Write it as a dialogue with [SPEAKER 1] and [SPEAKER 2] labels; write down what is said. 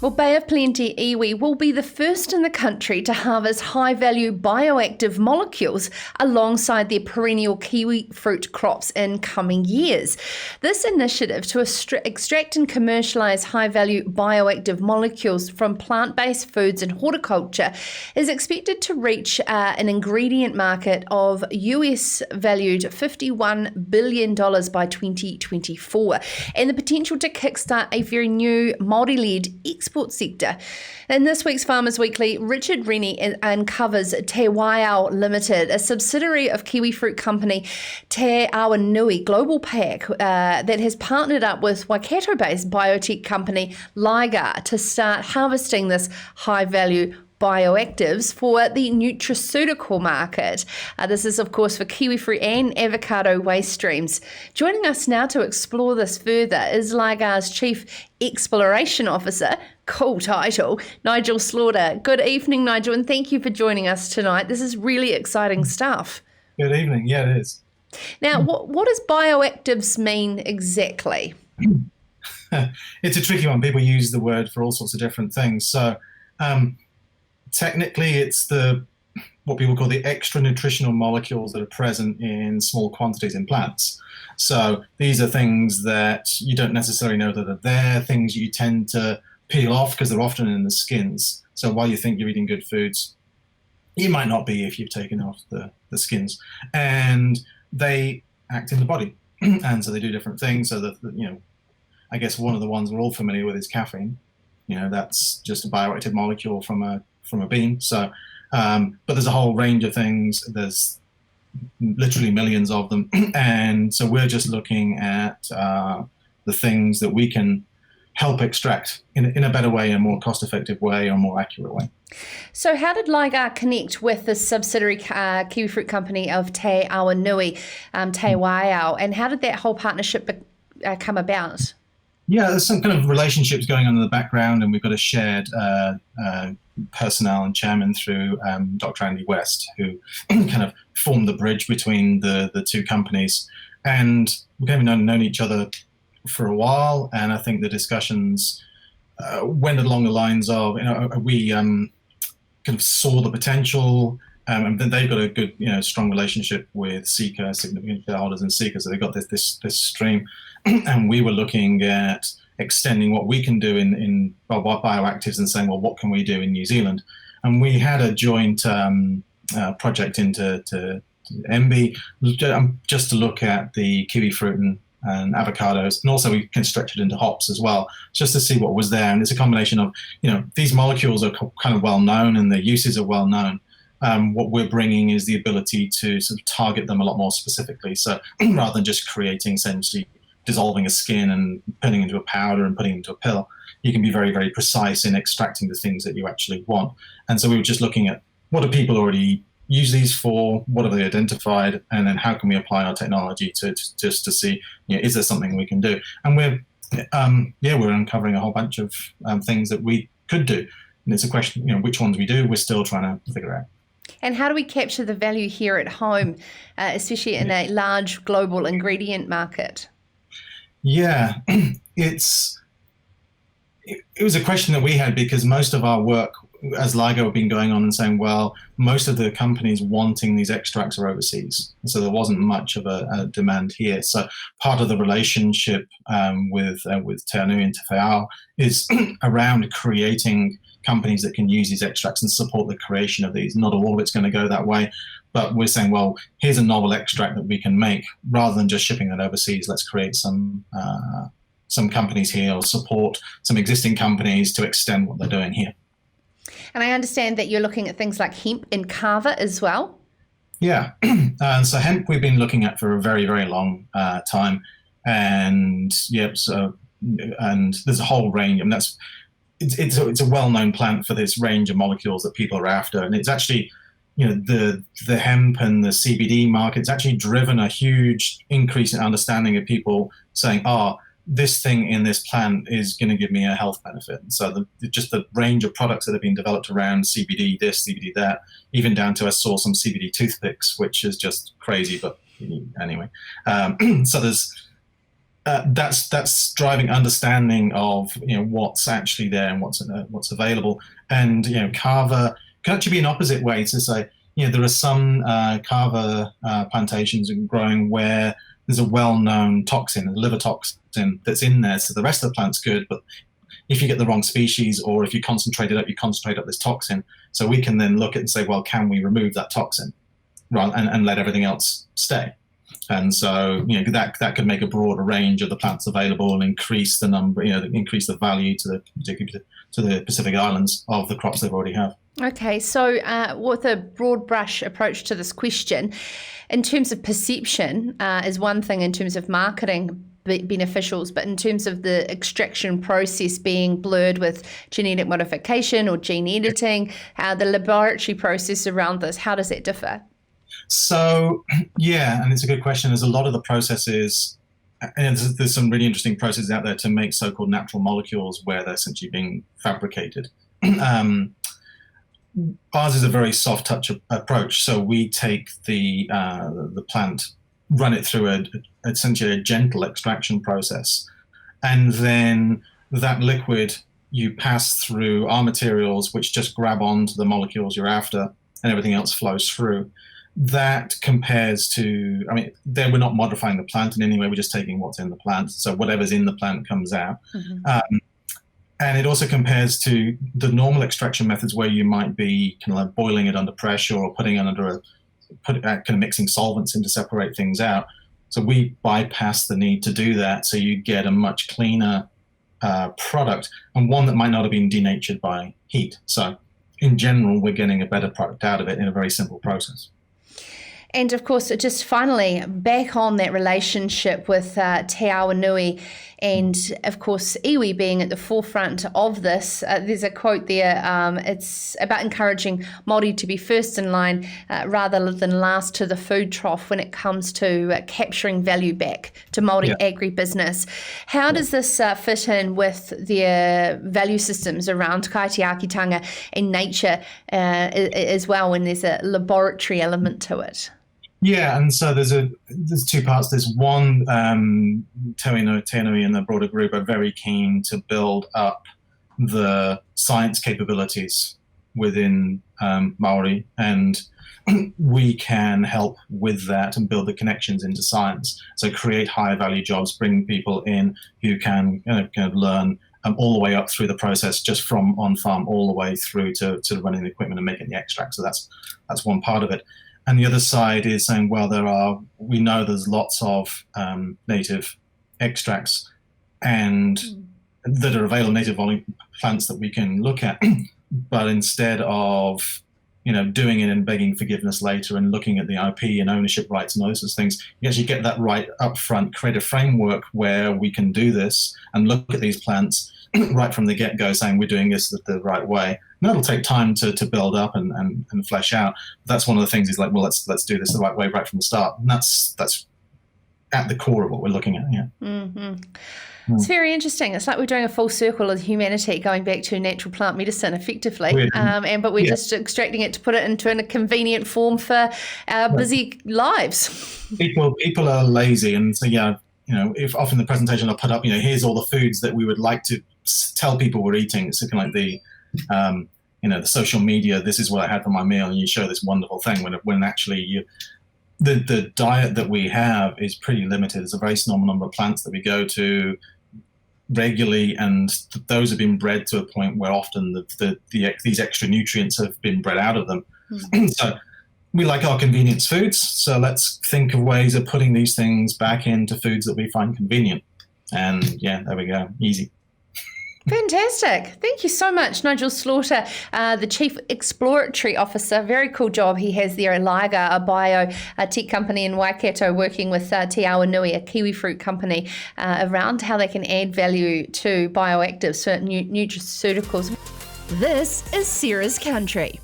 [SPEAKER 1] Well, Bay of Plenty iwi will be the first in the country to harvest high-value bioactive molecules alongside their perennial kiwi fruit crops in coming years. This initiative to extract and commercialise high-value bioactive molecules from plant-based foods and horticulture is expected to reach an ingredient market of US valued $51 billion by 2024, and the potential to kickstart a very new multi-led export sector. In this week's Farmers Weekly, Richard Rennie uncovers Te Awanui Limited, a subsidiary of kiwifruit company Te Awanui Global Pack that has partnered up with Waikato-based biotech company Ligar to start harvesting this high-value bioactives for the nutraceutical market. This is, of course, for kiwifruit and avocado waste streams. Joining us now to explore this further is Ligar's Chief Exploration Officer, cool title, Nigel Slaughter. Good evening, Nigel, and thank you for joining us tonight. This is really exciting stuff.
[SPEAKER 2] Good evening. Yeah, it is.
[SPEAKER 1] Now, what does bioactives mean exactly?
[SPEAKER 2] It's a tricky one. People use the word for all sorts of different things. So, technically, it's what people call the extra nutritional molecules that are present in small quantities in plants. So these are things that you don't necessarily know that are there, things you tend to peel off because they're often in the skins. So while you think you're eating good foods, you might not be if you've taken off the skins. And they act in the body. And so they do different things. So that, I guess one of the ones we're all familiar with is caffeine. That's just a bioactive molecule from a bean. So, but there's a whole range of things. There's literally millions of them. And so we're just looking at the things that we can help extract in a better way, a more cost-effective way, or a more accurate way.
[SPEAKER 1] So how did Ligar connect with the subsidiary kiwifruit company of Te Awanui, Te Awanui, and how did that whole partnership come about?
[SPEAKER 2] Yeah, there's some kind of relationships going on in the background, and we've got a shared personnel and chairman through Dr. Andy West, who kind of formed the bridge between the two companies. And we've known each other for a while, and I think the discussions went along the lines of, we kind of saw the potential, and then they've got a good, strong relationship with Seeker, significant shareholders in Seeker, so they've got this stream. And we were looking at extending what we can do in bioactives and saying, well, what can we do in New Zealand? And we had a joint project into MB just to look at the kiwi fruit and avocados, and also we can stretch it into hops as well, just to see what was there. And it's a combination of, these molecules are kind of well known and their uses are well known. What we're bringing is the ability to sort of target them a lot more specifically. So rather than just creating essentially dissolving a skin and putting into a powder and putting into a pill, you can be very, very precise in extracting the things that you actually want. And so we were just looking at what do people already use these for, what have they identified, and then how can we apply our technology to just to see, is there something we can do? And we're uncovering a whole bunch of things that we could do. And it's a question, which ones we do, we're still trying to figure out.
[SPEAKER 1] And how do we capture the value here at home, especially in a large global ingredient market?
[SPEAKER 2] Yeah, it was a question that we had because most of our work as Ligar have been going on and saying, well, most of the companies wanting these extracts are overseas. So there wasn't much of a demand here. So part of the relationship with Te Awanui and Te Whao is around creating companies that can use these extracts and support the creation of these. Not all of it's going to go that way, but we're saying, well, here's a novel extract that we can make. Rather than just shipping that overseas, let's create some companies here or support some existing companies to extend what they're doing here.
[SPEAKER 1] And I understand that you're looking at things like hemp and kava as well. Yeah.
[SPEAKER 2] So hemp we've been looking at for a very, very long time. And and there's a whole range, and it's a well-known plant for this range of molecules that people are after. And it's actually, the hemp and the CBD market's actually driven a huge increase in understanding of people saying, this thing in this plant is going to give me a health benefit. So just the range of products that have been developed around CBD this, CBD that, even down to I saw some CBD toothpicks, which is just crazy, but anyway. So there's that's driving understanding of what's actually there and what's available. And kava can actually be an opposite way to say, there are some kava plantations growing where there's a well-known toxin, a liver toxin that's in there, so the rest of the plant's good, but if you get the wrong species, or if you concentrate it up, you concentrate up this toxin. So we can then look at it and say, well, can we remove that toxin, right, and let everything else stay? And so, that could make a broader range of the plants available and increase the number, increase the value to the Pacific Islands of the crops they already have.
[SPEAKER 1] Okay, so with a broad brush approach to this question, in terms of perception is one thing in terms of marketing beneficials, but in terms of the extraction process being blurred with genetic modification or gene editing, the laboratory process around this, how does that differ?
[SPEAKER 2] So, yeah, and it's a good question. There's a lot of the processes, and there's some really interesting processes out there to make so-called natural molecules where they're essentially being fabricated. Ours is a very soft touch approach. So we take the plant, run it through essentially a gentle extraction process, and then that liquid you pass through our materials, which just grab onto the molecules you're after, and everything else flows through. That compares to, we're not modifying the plant in any way, we're just taking what's in the plant. So whatever's in the plant comes out. Mm-hmm. And it also compares to the normal extraction methods where you might be kind of like boiling it under pressure or putting it under kind of mixing solvents in to separate things out. So we bypass the need to do that, so you get a much cleaner product, and one that might not have been denatured by heat. So in general, we're getting a better product out of it in a very simple process.
[SPEAKER 1] And of course, just finally, back on that relationship with Te Awanui, and of course, iwi being at the forefront of this. There's a quote there, it's about encouraging Māori to be first in line rather than last to the food trough when it comes to capturing value back to Māori agribusiness. How does this fit in with their value systems around kaitiakitanga and nature as well, when there's a laboratory element to it?
[SPEAKER 2] Yeah, and so there's two parts. There's one, Te Awanui and the broader group are very keen to build up the science capabilities within Māori, and we can help with that and build the connections into science. So create higher value jobs, bring people in who can kind of learn all the way up through the process, just from on farm all the way through to running the equipment and making the extract. So that's one part of it. And the other side is saying, well, we know there's lots of native extracts and that are available, native plants that we can look at, but instead of doing it and begging forgiveness later and looking at the IP and ownership rights and those sorts of things, you actually get that right up front, create a framework where we can do this and look at these plants right from the get-go, saying we're doing this the right way. And that'll take time to build up and flesh out. That's one of the things is like, well, let's do this the right way right from the start. And that's at the core of what we're looking at. Yeah.
[SPEAKER 1] Mm-hmm. It's very interesting. It's like we're doing a full circle of humanity, going back to natural plant medicine effectively, but we're just extracting it to put it into a convenient form for our busy lives.
[SPEAKER 2] People are lazy, and so if often the presentation I'll put up, here's all the foods that we would like to tell people we're eating. It's kind of like the the social media. This is what I had for my meal, and you show this wonderful thing when actually the diet that we have is pretty limited. There's a very small number of plants that we go to regularly, and those have been bred to a point where often these extra nutrients have been bred out of them. Mm-hmm. So we like our convenience foods, so let's think of ways of putting these things back into foods that we find convenient. And there we go, easy.
[SPEAKER 1] Fantastic. Thank you so much, Nigel Slaughter, the Chief Exploratory Officer. Very cool job he has there at Ligar, a biotech company in Waikato, working with Te Awanui, a kiwifruit company, around how they can add value to bioactives, certain nutraceuticals.
[SPEAKER 3] This is Sarah's Country.